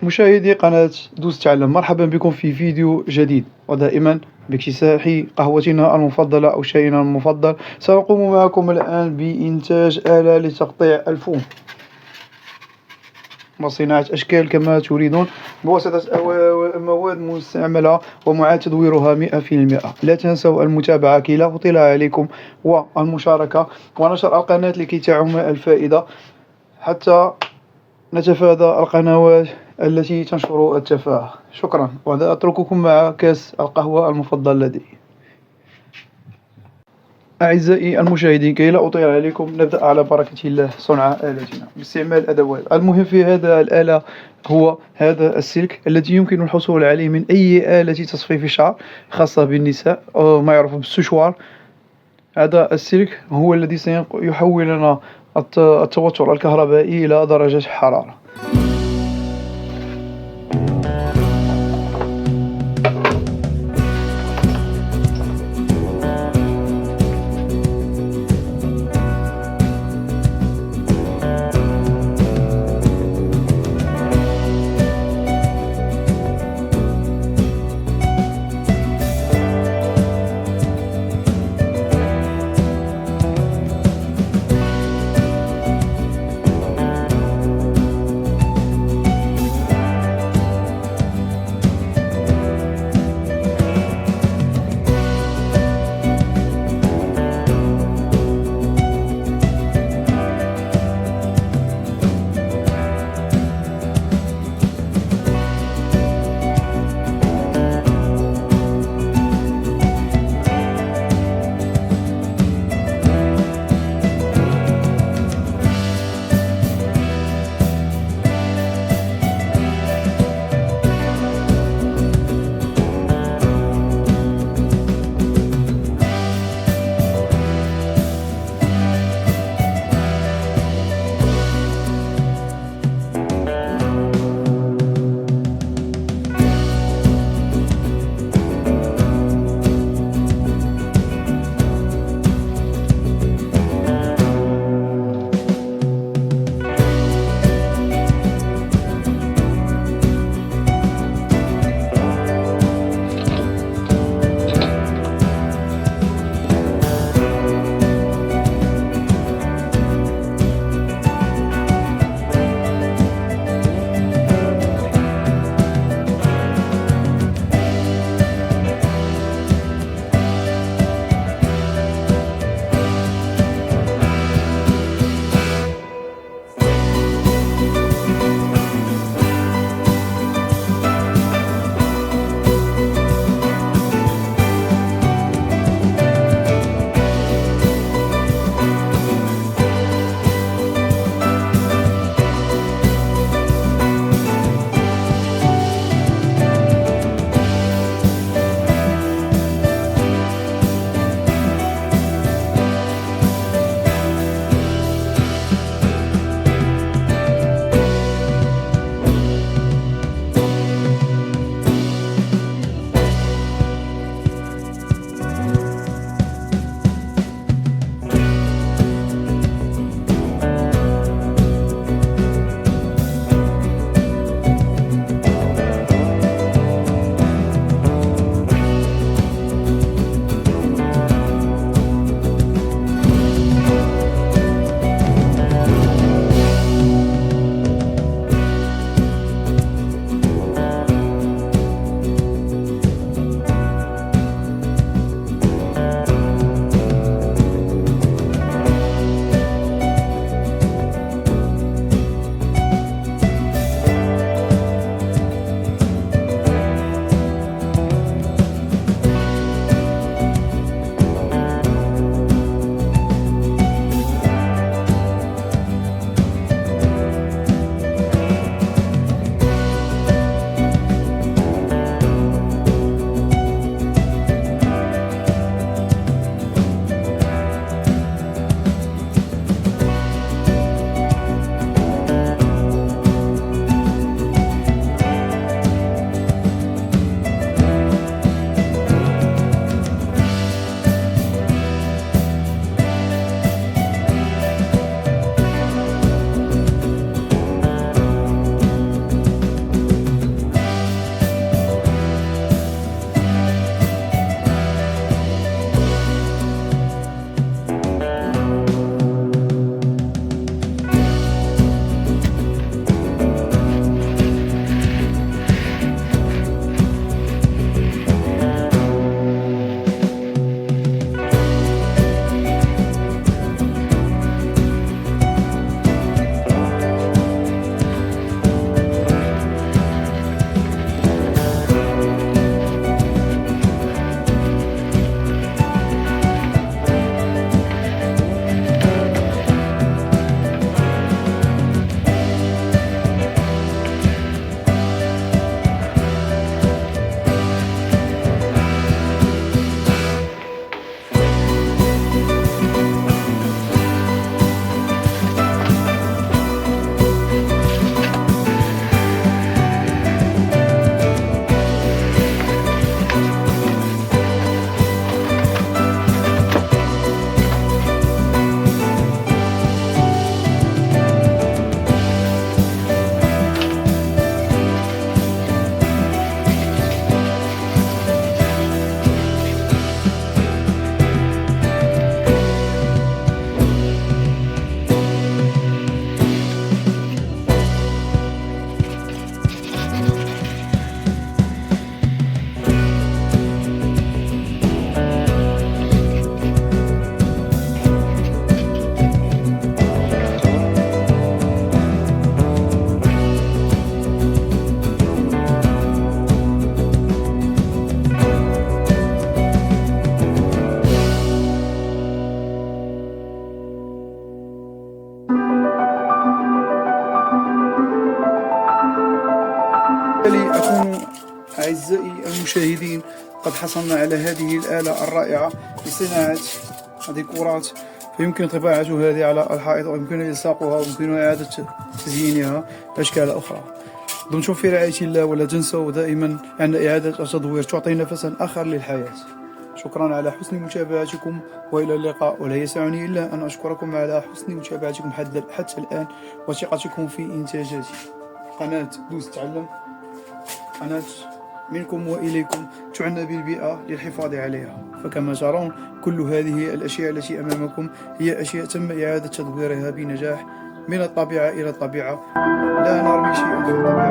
مشاهدي قناة دوس تعلم، مرحبا بكم في فيديو جديد، ودائما باكتساح قهوتنا المفضلة أو شاينا المفضل. سنقوم معكم الآن بإنتاج آلة لتقطيع الفوم وصناعة أشكال كما تريدون بواسطة مواد مستعملة ومعاد تدويرها 100%. لا تنسوا المتابعة كي لا أطيل عليكم، والمشاركة ونشر القناة لكي تعم الفائدة، حتى نتفادى القنوات التي تنشر التفاهة. شكرا، وهذا أترككم مع كاس القهوة المفضل لدي. أعزائي المشاهدين، كي لا أطيل عليكم نبدأ على بركة الله صنع آلتنا باستعمال الأدوات. المهم في هذا الآلة هو هذا السلك الذي يمكن الحصول عليه من أي آلة تصفيف الشعر خاصة بالنساء، أو ما يعرف بالسشوار. هذا السلك هو الذي سيحول لنا التوتر الكهربائي إلى درجة حرارة. بالتالي أكون أعزائي المشاهدين قد حصلنا على هذه الآلة الرائعة لصناعة ديكورات، فيمكن طباعة هذه على الحائط، ويمكن إلصاقها، ويمكن إعادة تزيينها بأشكال أخرى. دمتم في رعاية الله، ولا تنسوا دائما أن إعادة التدوير تعطي نفسا آخر للحياة. شكرا على حسن متابعتكم، وإلى اللقاء. ولا يسعني إلا أن أشكركم على حسن متابعتكم حتى الآن، وثقتكم في إنتاجاتي. قناة دوس تعلم، قناة منكم وإليكم، تعنى بالبيئة للحفاظ عليها. فكما ترون كل هذه الأشياء التي أمامكم هي أشياء تم إعادة تدويرها بنجاح من الطبيعة إلى الطبيعة. لا نرمي شيئا في الطبيعة.